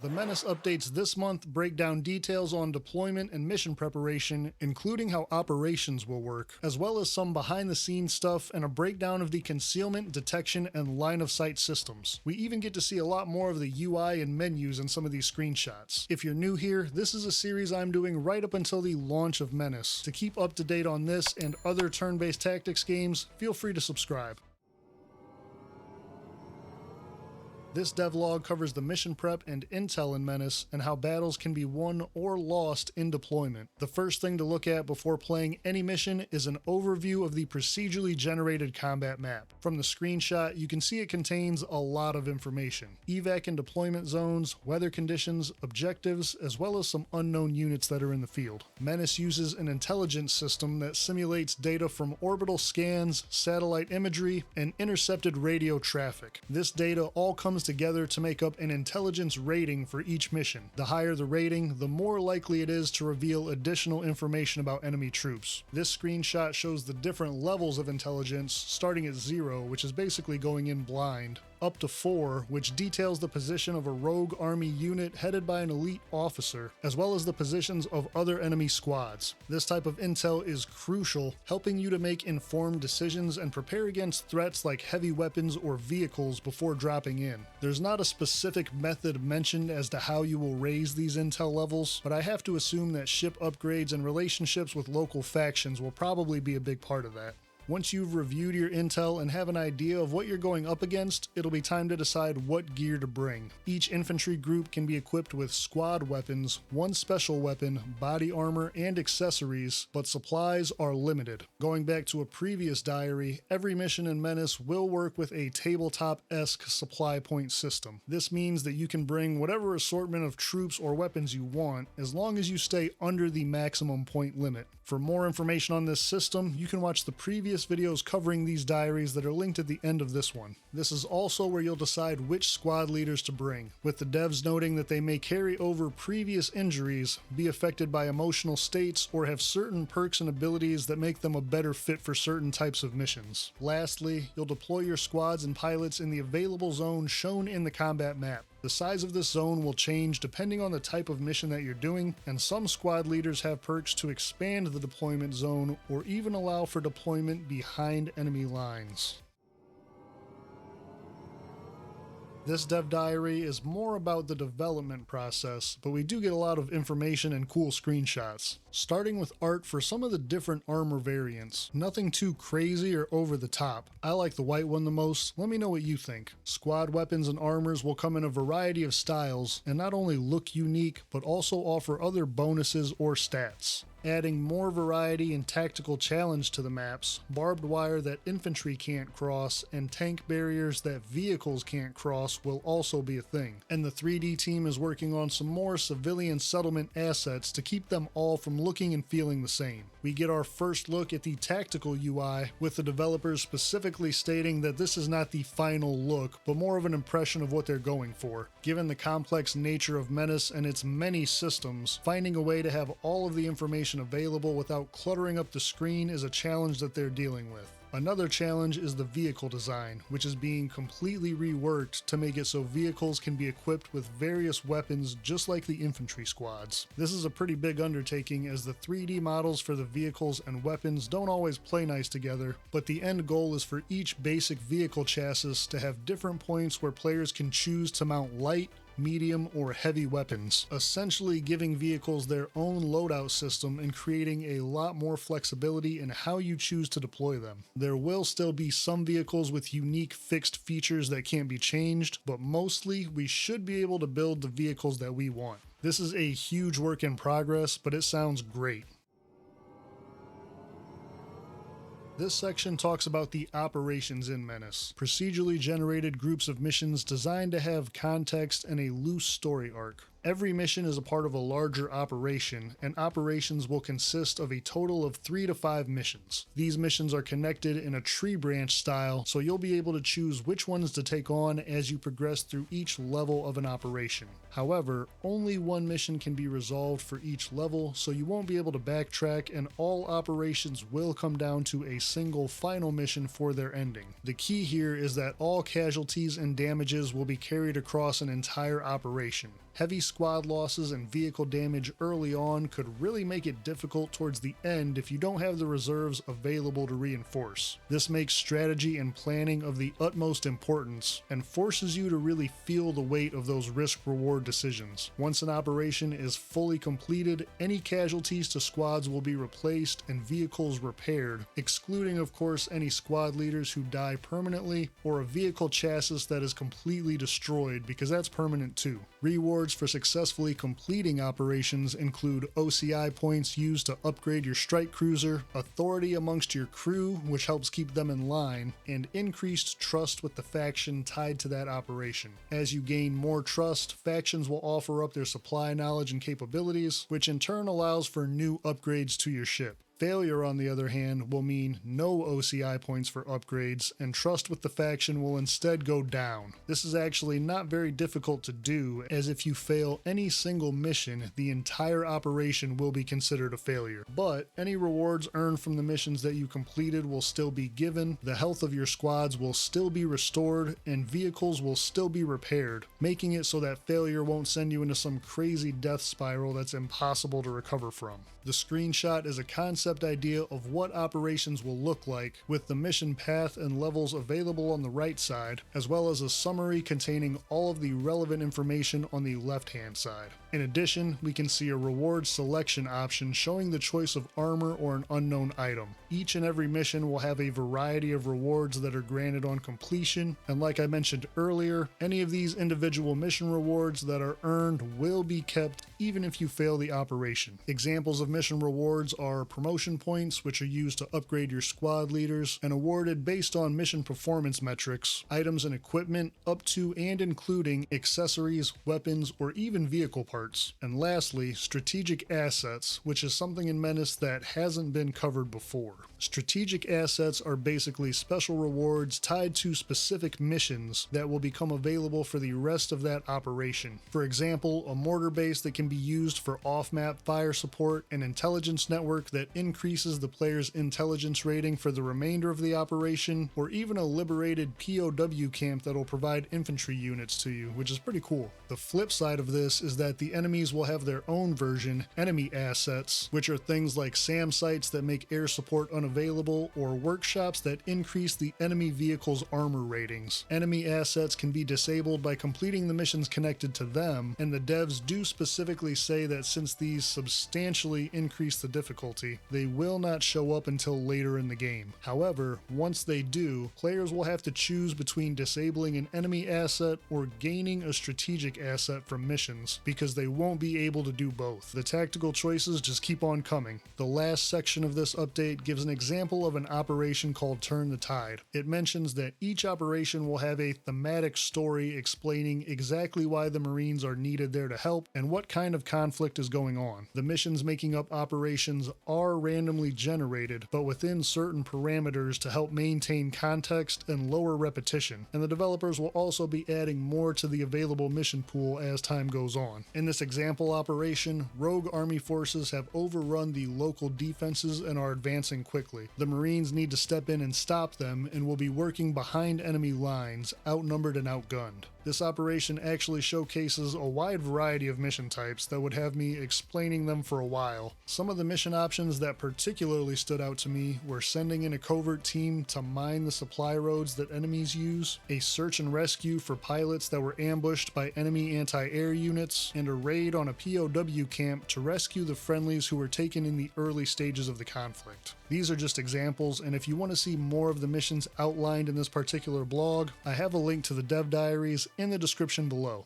The Menace updates this month break down details on deployment and mission preparation, including how operations will work, as well as some behind-the-scenes stuff and a breakdown of the concealment, detection, and line-of-sight systems. We even get to see a lot more of the UI and menus in some of these screenshots. If you're new here, this is a series I'm doing right up until the launch of Menace. To keep up to date on this and other turn-based tactics games, feel free to subscribe. This devlog covers the mission prep and intel in Menace and how battles can be won or lost in deployment. The first thing to look at before playing any mission is an overview of the procedurally generated combat map. From the screenshot, you can see it contains a lot of information. Evac and deployment zones, weather conditions, objectives, as well as some unknown units that are in the field. Menace uses an intelligence system that simulates data from orbital scans, satellite imagery, and intercepted radio traffic. This data all comes together to make up an intelligence rating for each mission. The higher the rating, the more likely it is to reveal additional information about enemy troops. This screenshot shows the different levels of intelligence, starting at 0, which is basically going in blind, up to 4, which details the position of a rogue army unit headed by an elite officer, as well as the positions of other enemy squads. This type of intel is crucial, helping you to make informed decisions and prepare against threats like heavy weapons or vehicles before dropping in. There's not a specific method mentioned as to how you will raise these intel levels, but I have to assume that ship upgrades and relationships with local factions will probably be a big part of that. Once you've reviewed your intel and have an idea of what you're going up against, it'll be time to decide what gear to bring. Each infantry group can be equipped with squad weapons, one special weapon, body armor, and accessories, but supplies are limited. Going back to a previous diary, every mission in Menace will work with a tabletop-esque supply point system. This means that you can bring whatever assortment of troops or weapons you want, as long as you stay under the maximum point limit. For more information on this system, you can watch the previous videos covering these diaries that are linked at the end of this one. This is also where you'll decide which squad leaders to bring, with the devs noting that they may carry over previous injuries, be affected by emotional states, or have certain perks and abilities that make them a better fit for certain types of missions. Lastly, you'll deploy your squads and pilots in the available zone shown in the combat map. The size of this zone will change depending on the type of mission that you're doing, and some squad leaders have perks to expand the deployment zone or even allow for deployment behind enemy lines. This dev diary is more about the development process, but we do get a lot of information and cool screenshots. Starting with art for some of the different armor variants. Nothing too crazy or over the top. I like the white one the most. Let me know what you think. Squad weapons and armors will come in a variety of styles and not only look unique, but also offer other bonuses or stats. Adding more variety and tactical challenge to the maps, barbed wire that infantry can't cross, and tank barriers that vehicles can't cross will also be a thing. And the 3D team is working on some more civilian settlement assets to keep them all from looking and feeling the same. We get our first look at the tactical UI, with the developers specifically stating that this is not the final look, but more of an impression of what they're going for. Given the complex nature of Menace and its many systems, finding a way to have all of the information available without cluttering up the screen is a challenge that they're dealing with. Another challenge is the vehicle design, which is being completely reworked to make it so vehicles can be equipped with various weapons just like the infantry squads. This is a pretty big undertaking as the 3D models for the vehicles and weapons don't always play nice together, but the end goal is for each basic vehicle chassis to have different points where players can choose to mount light, medium, or heavy weapons, essentially giving vehicles their own loadout system and creating a lot more flexibility in how you choose to deploy them. There will still be some vehicles with unique fixed features that can't be changed, but mostly we should be able to build the vehicles that we want. This is a huge work in progress, but it sounds great. This section talks about the operations in Menace, procedurally generated groups of missions designed to have context and a loose story arc. Every mission is a part of a larger operation, and operations will consist of a total of 3 to 5 missions. These missions are connected in a tree branch style, so you'll be able to choose which ones to take on as you progress through each level of an operation. However, only one mission can be resolved for each level, so you won't be able to backtrack, and all operations will come down to a single final mission for their ending. The key here is that all casualties and damages will be carried across an entire operation. Heavy squad losses and vehicle damage early on could really make it difficult towards the end if you don't have the reserves available to reinforce. This makes strategy and planning of the utmost importance and forces you to really feel the weight of those risk-reward decisions. Once an operation is fully completed, any casualties to squads will be replaced and vehicles repaired, excluding of course any squad leaders who die permanently or a vehicle chassis that is completely destroyed, because that's permanent too. Rewards for successfully completing operations include OCI points used to upgrade your strike cruiser, authority amongst your crew, which helps keep them in line, and increased trust with the faction tied to that operation. As you gain more trust, factions will offer up their supply knowledge and capabilities, which in turn allows for new upgrades to your ship. Failure, on the other hand, will mean no OCI points for upgrades, and trust with the faction will instead go down. This is actually not very difficult to do, as if you fail any single mission, the entire operation will be considered a failure. But any rewards earned from the missions that you completed will still be given, the health of your squads will still be restored, and vehicles will still be repaired, making it so that failure won't send you into some crazy death spiral that's impossible to recover from. The screenshot is a concept idea of what operations will look like, with the mission path and levels available on the right side, as well as a summary containing all of the relevant information on the left-hand side. In addition, we can see a reward selection option showing the choice of armor or an unknown item. Each and every mission will have a variety of rewards that are granted on completion, and like I mentioned earlier, any of these individual mission rewards that are earned will be kept even if you fail the operation. Examples of mission rewards are promotion points, which are used to upgrade your squad leaders and awarded based on mission performance metrics, items and equipment up to and including accessories, weapons, or even vehicle parts. And lastly, strategic assets, which is something in Menace that hasn't been covered before. Strategic assets are basically special rewards tied to specific missions that will become available for the rest of that operation. For example, a mortar base that can be used for off-map fire support, an intelligence network that increases the player's intelligence rating for the remainder of the operation, or even a liberated POW camp that'll provide infantry units to you, which is pretty cool. The flip side of this is that the enemies will have their own version, enemy assets, which are things like SAM sites that make air support unavailable, or workshops that increase the enemy vehicle's armor ratings. Enemy assets can be disabled by completing the missions connected to them, and the devs do specifically say that since these substantially increase the difficulty, they will not show up until later in the game. However, once they do, players will have to choose between disabling an enemy asset or gaining a strategic asset from missions, because they won't be able to do both. The tactical choices just keep on coming. The last section of this update gives an example of an operation called Turn the Tide. It mentions that each operation will have a thematic story explaining exactly why the Marines are needed there to help and what kind of conflict is going on. The missions making up operations are randomly generated, but within certain parameters to help maintain context and lower repetition, and the developers will also be adding more to the available mission pool as time goes on. In this example operation, rogue army forces have overrun the local defenses and are advancing quickly. The Marines need to step in and stop them, and will be working behind enemy lines, outnumbered and outgunned. This operation actually showcases a wide variety of mission types that would have me explaining them for a while. Some of the mission options that particularly stood out to me were sending in a covert team to mine the supply roads that enemies use, a search and rescue for pilots that were ambushed by enemy anti-air units, and a raid on a POW camp to rescue the friendlies who were taken in the early stages of the conflict. These are just examples, and if you want to see more of the missions outlined in this particular blog, I have a link to the dev diaries in the description below.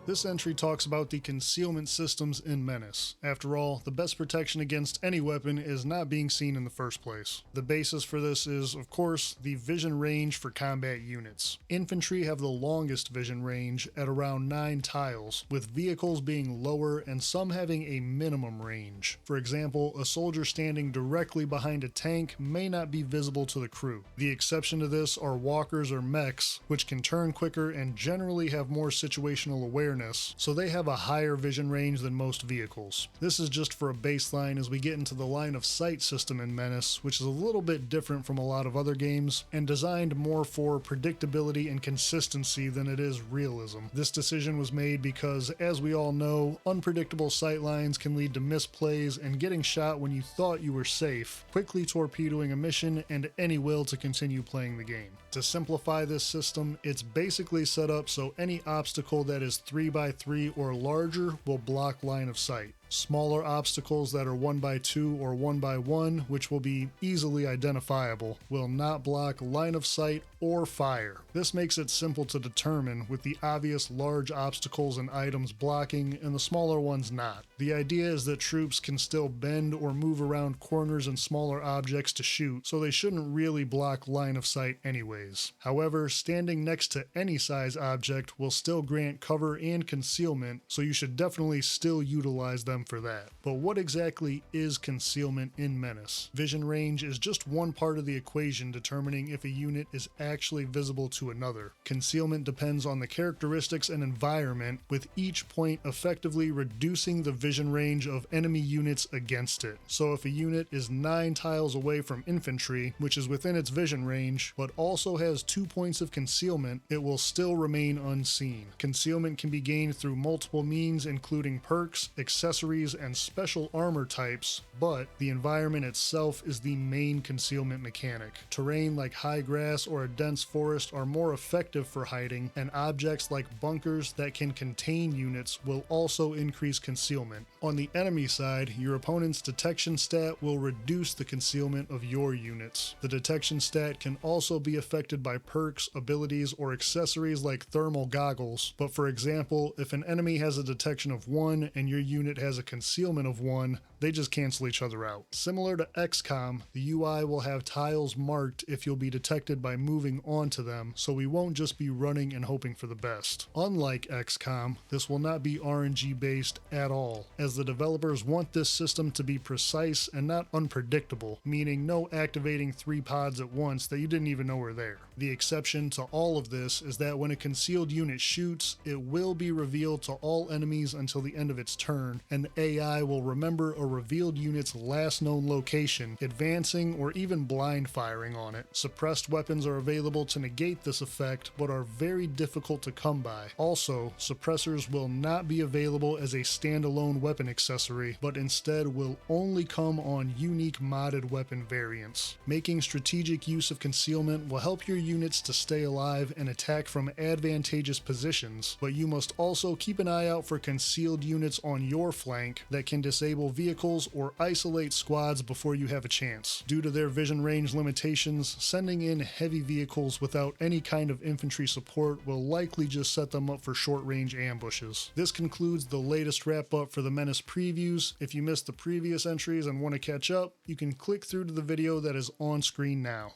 This entry talks about the concealment systems in Menace. After all, the best protection against any weapon is not being seen in the first place. The basis for this is, of course, the vision range for combat units. Infantry have the longest vision range at around 9 tiles, with vehicles being lower and some having a minimum range. For example, a soldier standing directly behind a tank may not be visible to the crew. The exception to this are walkers or mechs, which can turn quicker and generally have more situational awareness awareness, so they have a higher vision range than most vehicles. This is just for a baseline as we get into the line of sight system in MENACE, which is a little bit different from a lot of other games, and designed more for predictability and consistency than it is realism. This decision was made because, as we all know, unpredictable sight lines can lead to misplays and getting shot when you thought you were safe, quickly torpedoing a mission and any will to continue playing the game. To simplify this system, it's basically set up so any obstacle that is 3x3 or larger will block line of sight. Smaller obstacles that are 1x2 or 1x1, which will be easily identifiable, will not block line of sight or fire. This makes it simple to determine, with the obvious large obstacles and items blocking and the smaller ones not. The idea is that troops can still bend or move around corners and smaller objects to shoot, so they shouldn't really block line of sight anyways. However, standing next to any size object will still grant cover and concealment, so you should definitely still utilize them for that. But what exactly is concealment in MENACE? Vision range is just one part of the equation determining if a unit is actually visible to another. Concealment depends on the characteristics and environment, with each point effectively reducing the vision range of enemy units against it. So if a unit is 9 tiles away from infantry, which is within its vision range, but also has 2 points of concealment, it will still remain unseen. Concealment can be gained through multiple means, including perks, accessories, and special armor types, but the environment itself is the main concealment mechanic. Terrain like high grass or a dense forest are more effective for hiding, and objects like bunkers that can contain units will also increase concealment. On the enemy side, your opponent's detection stat will reduce the concealment of your units. The detection stat can also be affected by perks, abilities, or accessories like thermal goggles, but for example, if an enemy has a detection of 1 and your unit has a concealment of 1, they just cancel each other out. Similar to XCOM, the UI will have tiles marked if you'll be detected by moving onto them, so we won't just be running and hoping for the best. Unlike XCOM, this will not be RNG based at all, as the developers want this system to be precise and not unpredictable, meaning no activating 3 pods at once that you didn't even know were there. The exception to all of this is that when a concealed unit shoots, it will be revealed to all enemies until the end of its turn, and the AI will remember a revealed unit's last known location, advancing or even blind firing on it. Suppressed weapons are available to negate this effect, but are very difficult to come by. Also, suppressors will not be available as a standalone weapon accessory, but instead will only come on unique modded weapon variants. Making strategic use of concealment will help your units to stay alive and attack from advantageous positions, but you must also keep an eye out for concealed units on your flank that can disable vehicles or isolate squads before you have a chance. Due to their vision range limitations, sending in heavy vehicles without any kind of infantry support will likely just set them up for short-range ambushes. This concludes the latest wrap-up for the MENACE previews. If you missed the previous entries and want to catch up, you can click through to the video that is on screen now.